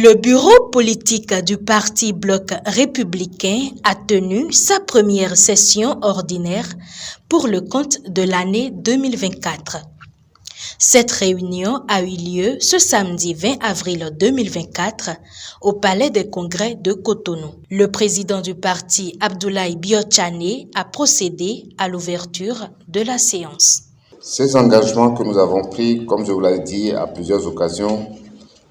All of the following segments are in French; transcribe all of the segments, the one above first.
Le bureau politique du Parti Bloc républicain a tenu sa première session ordinaire pour le compte de l'année 2024. Cette réunion a eu lieu ce samedi 20 avril 2024 au Palais des Congrès de Cotonou. Le président du parti, Abdoulaye Biotchane, a procédé à l'ouverture de la séance. Ces engagements que nous avons pris, comme je vous l'ai dit à plusieurs occasions,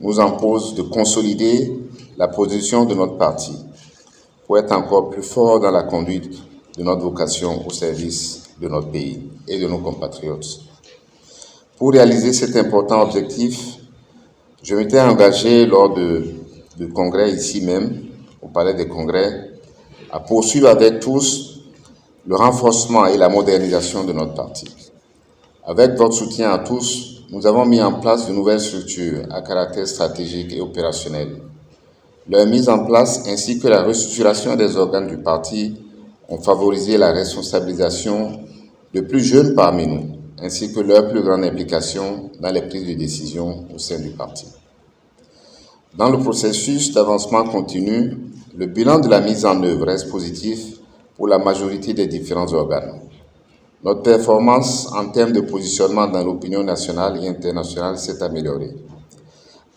nous imposent de consolider la position de notre parti pour être encore plus fort dans la conduite de notre vocation au service de notre pays et de nos compatriotes. Pour réaliser cet important objectif, je m'étais engagé lors du congrès ici même, au Palais des Congrès, à poursuivre avec tous le renforcement et la modernisation de notre parti. Avec votre soutien à tous, nous avons mis en place de nouvelles structures à caractère stratégique et opérationnel. Leur mise en place ainsi que la restructuration des organes du parti ont favorisé la responsabilisation de plus jeunes parmi nous, ainsi que leur plus grande implication dans les prises de décision au sein du parti. Dans le processus d'avancement continu, le bilan de la mise en œuvre reste positif pour la majorité des différents organes. Notre performance en termes de positionnement dans l'opinion nationale et internationale s'est améliorée.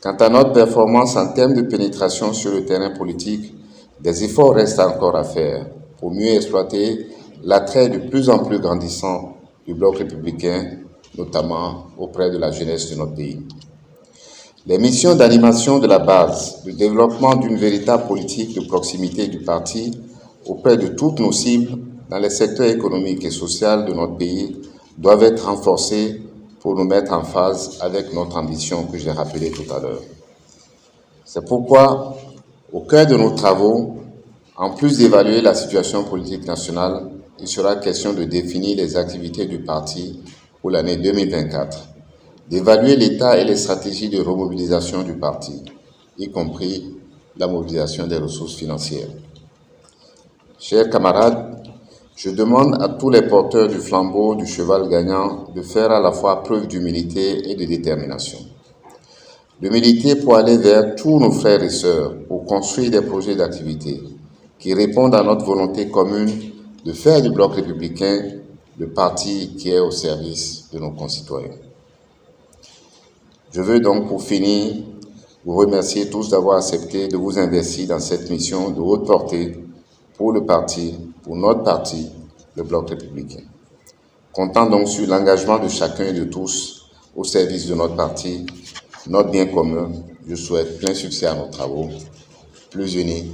Quant à notre performance en termes de pénétration sur le terrain politique, des efforts restent encore à faire pour mieux exploiter l'attrait de plus en plus grandissant du bloc républicain, notamment auprès de la jeunesse de notre pays. Les missions d'animation de la base, le développement d'une véritable politique de proximité du parti auprès de toutes nos cibles dans les secteurs économiques et sociaux de notre pays doivent être renforcés pour nous mettre en phase avec notre ambition que j'ai rappelée tout à l'heure. C'est pourquoi, au cœur de nos travaux, en plus d'évaluer la situation politique nationale, il sera question de définir les activités du parti pour l'année 2024, d'évaluer l'état et les stratégies de remobilisation du parti, y compris la mobilisation des ressources financières. Chers camarades, je demande à tous les porteurs du flambeau du cheval gagnant de faire à la fois preuve d'humilité et de détermination. L'humilité pour aller vers tous nos frères et sœurs pour construire des projets d'activité qui répondent à notre volonté commune de faire du bloc républicain le parti qui est au service de nos concitoyens. Je veux donc pour finir vous remercier tous d'avoir accepté de vous investir dans cette mission de haute portée pour le parti, pour notre parti, le Bloc républicain. Comptant donc sur l'engagement de chacun et de tous au service de notre parti, notre bien commun, je souhaite plein succès à nos travaux, plus unis,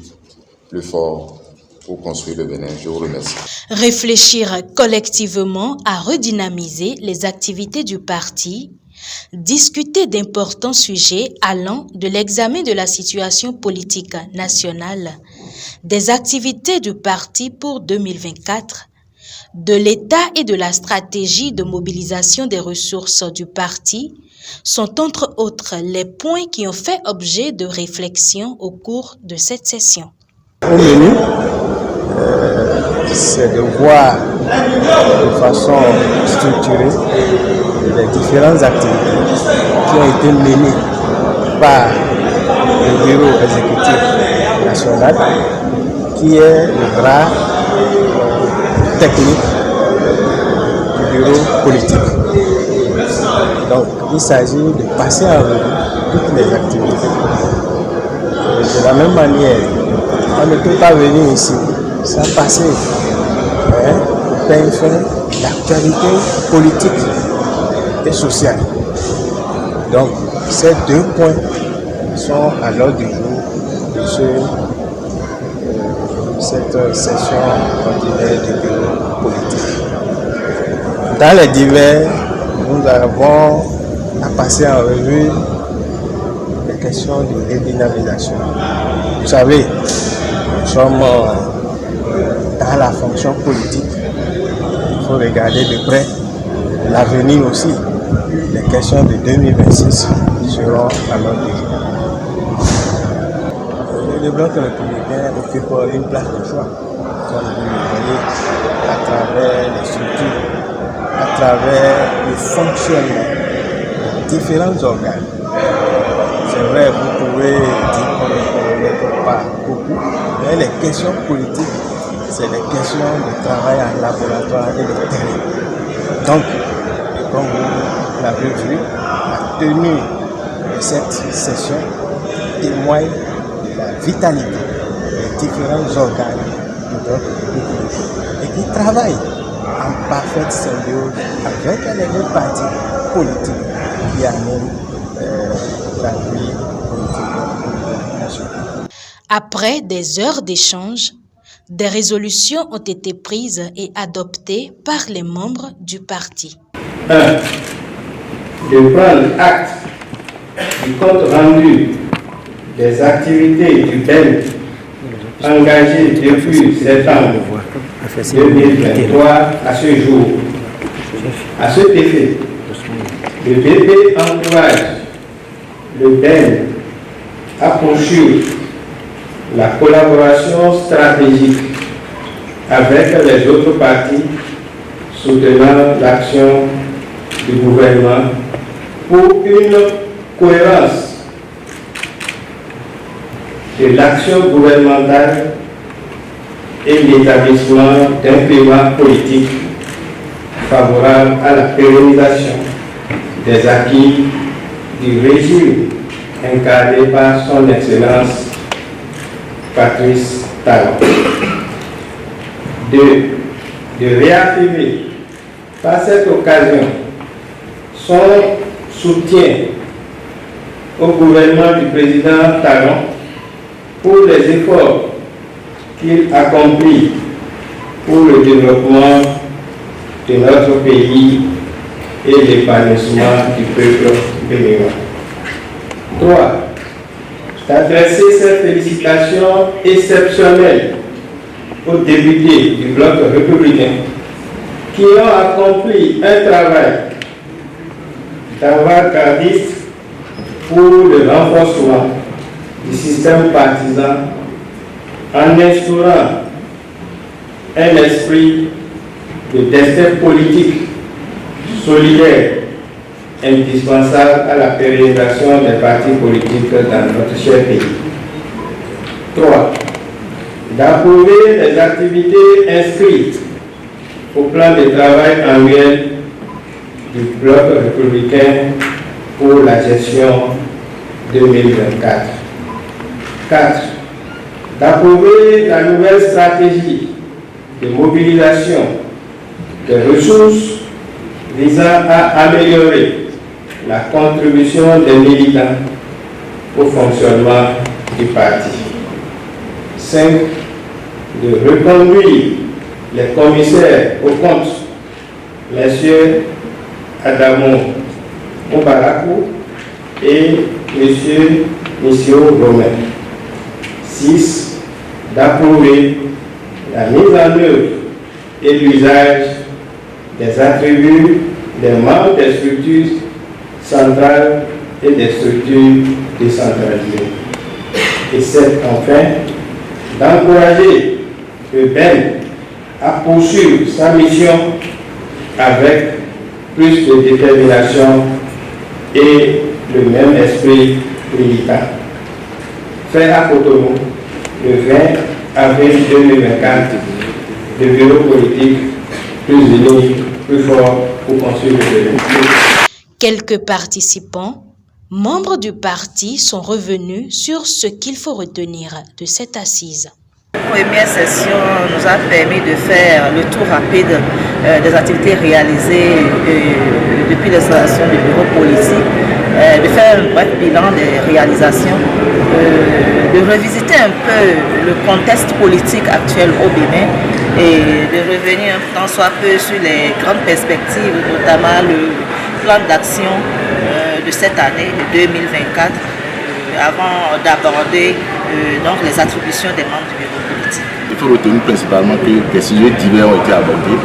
plus forts pour construire le Bénin. Je vous remercie. Réfléchir collectivement à redynamiser les activités du parti, discuter d'importants sujets allant de l'examen de la situation politique nationale, des activités du parti pour 2024, de l'état et de la stratégie de mobilisation des ressources du parti sont entre autres les points qui ont fait objet de réflexion au cours de cette session. Au menu, c'est de voir de façon structurée les différentes activités qui ont été menées par le bureau exécutif national, qui est le bras technique du bureau politique. Donc, il s'agit de passer en revue toutes les activités. Et de la même manière, on ne peut pas venir ici sans passer au peigne fin l'actualité politique et sociale. Donc, ces deux points sont à l'ordre du jour de cette session ordinaire du bureau politique. Dans les divers, nous avons à passer en revue les questions de redynamisation. Vous savez, nous sommes dans la fonction politique. Il faut regarder de près l'avenir aussi. Les questions de 2026 seront à l'ordre du jour. Le bloc républicain occupe une place de choix, comme vous le voyez, à travers les structures, à travers le fonctionnement de différents organes. C'est vrai, vous pouvez dire pas beaucoup, mais les questions politiques, c'est les questions de travail en laboratoire et de terrain. Donc, comme vous l'avez vu, la tenue de cette session témoigne de la vitalité des différents organes de notre République et qui travaillent en parfaite symbiose avec les deux partis politiques qui animent la vie politique nationale. Après des heures d'échange, des résolutions ont été prises et adoptées par les membres du parti. 1. De prendre acte du compte rendu des activités du BEN engagées depuis septembre 2023 à ce jour. À cet effet, le BP encourage le BEN à poursuivre la collaboration stratégique avec les autres partis soutenant l'action du gouvernement pour une cohérence de l'action gouvernementale et l'établissement d'un climat politique favorable à la pérennisation des acquis du régime incarné par son Excellence Patrice Talon. 2. De réaffirmer par cette occasion son soutien au gouvernement du président Talon pour les efforts qu'il accomplit pour le développement de notre pays et l'épanouissement du peuple béninois. 3. D'adresser ces félicitations exceptionnelles aux députés du bloc républicain qui ont accompli un travail d'avant-gardiste pour le renforcement du système partisan en instaurant un esprit de destin politique solidaire indispensable à la pérennisation des partis politiques dans notre cher pays. 3. D'approuver les activités inscrites au plan de travail annuel du bloc républicain pour la gestion 2024. 4. D'approuver la nouvelle stratégie de mobilisation des ressources visant à améliorer la contribution des militants au fonctionnement du parti. 5. De reconduire les commissaires aux comptes, M. Adamo Moubarakou et M. Missio Romain. 6. D'approuver la mise en œuvre et l'usage des attributs des membres des structures centrales et des structures décentralisées. Et 7. Enfin, d'encourager le BEN à poursuivre sa mission avec plus de détermination et le même esprit militant. Fait à Cotonou, le 20 avril 2024, le bureau politique plus uni, plus fort pour construire le développement. Quelques participants, membres du parti, sont revenus sur ce qu'il faut retenir de cette assise. La première session nous a permis de faire le tour rapide des activités réalisées depuis l'installation du bureau politique, de faire un bref bilan des réalisations, de revisiter un peu le contexte politique actuel au Bénin et de revenir un tant soit peu sur les grandes perspectives, notamment le plan d'action de cette année, de 2024, avant d'aborder donc les attributions des membres du bureau politique. Il faut retenir principalement que des sujets divers ont été abordés,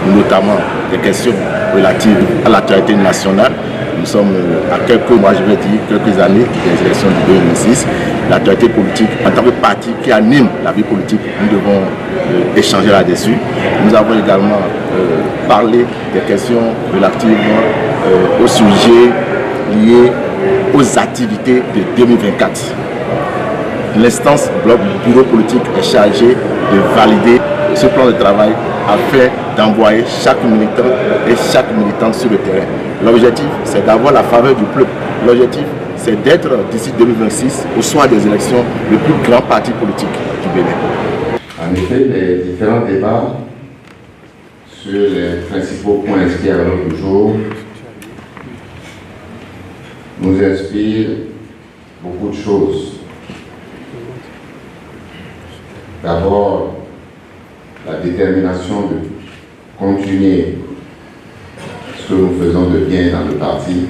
notamment des questions relatives à l'actualité nationale. Nous sommes à quelques mois, je vais dire, quelques années des élections de 2006. L'actualité politique, en tant que parti qui anime la vie politique, nous devons échanger là-dessus. Nous avons également parlé des questions relatives aux sujets liés aux activités de 2024. l'instance bloc bureau politique est chargée de valider ce plan de travail afin d'envoyer chaque militant et chaque militante sur le terrain. L'objectif, c'est d'avoir la faveur du peuple. L'objectif, c'est d'être d'ici 2026, au soir des élections, le plus grand parti politique du Bénin. En effet, les différents débats sur les principaux points inscrits à l'ordre du jour nous inspirent beaucoup de choses. D'abord, la détermination de continuer ce que nous faisons de bien dans le parti.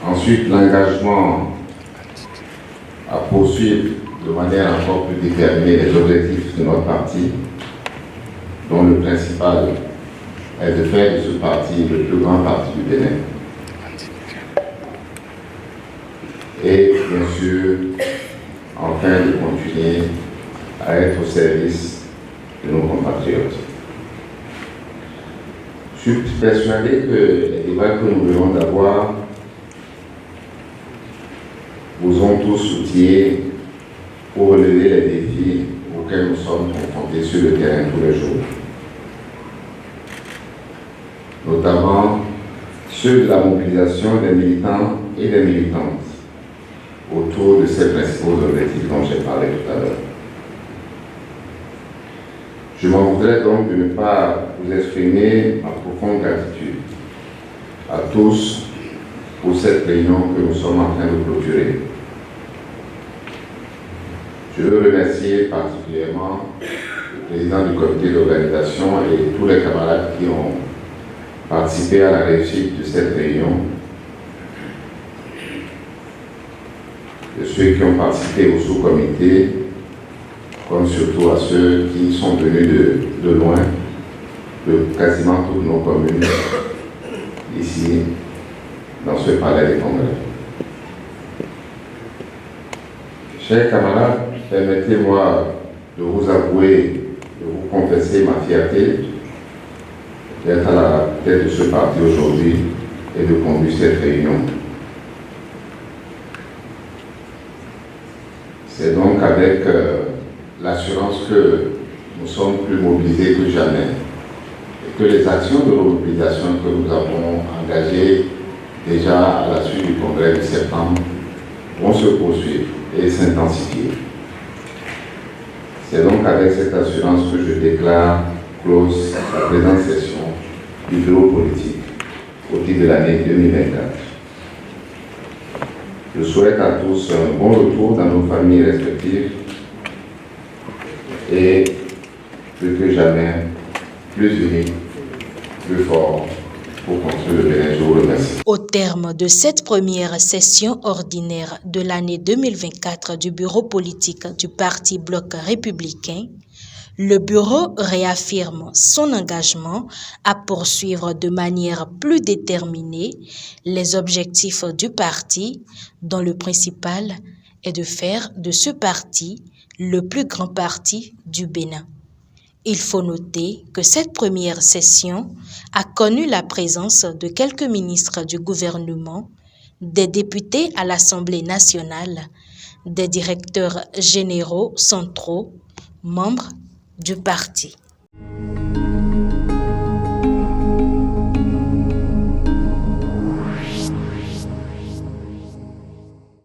Ensuite, l'engagement à poursuivre de manière encore plus déterminée les objectifs de notre parti, dont le principal est de faire de ce parti le plus grand parti du Bénin. Et bien sûr, enfin de continuer à être au service de nos compatriotes. Je suis persuadé que les débats que nous venons d'avoir vous ont tous outillés pour relever les défis auxquels nous sommes confrontés sur le terrain tous les jours. Notamment ceux de la mobilisation des militants et des militantes autour de ces principaux objectifs dont j'ai parlé tout à l'heure. Je m'en voudrais donc de ne pas vous exprimer ma profonde gratitude à tous pour cette réunion que nous sommes en train de clôturer. Je veux remercier particulièrement le président du comité d'organisation et tous les camarades qui ont participé à la réussite de cette réunion, de ceux qui ont participé au sous-comité, comme surtout à ceux qui sont venus de loin, de quasiment toutes nos communes, ici, dans ce palais des congrès. Chers camarades, permettez-moi de vous avouer, de vous confesser ma fierté d'être à la tête de ce parti aujourd'hui et de conduire cette réunion. C'est donc avec l'assurance que nous sommes plus mobilisés que jamais et que les actions de mobilisation que nous avons engagées déjà à la suite du congrès de septembre vont se poursuivre et s'intensifier. C'est donc avec cette assurance que je déclare close la présente session du bureau politique au titre de l'année 2024. Je souhaite à tous un bon retour dans nos familles respectives et plus que jamais, plus unis, plus forts pour construire le Bénin. Je vous remercie. Au terme de cette première session ordinaire de l'année 2024 du bureau politique du Parti Bloc républicain, le bureau réaffirme son engagement à poursuivre de manière plus déterminée les objectifs du parti, dont le principal est de faire de ce parti le plus grand parti du Bénin. Il faut noter que cette première session a connu la présence de quelques ministres du gouvernement, des députés à l'Assemblée nationale, des directeurs généraux centraux, membres du parti.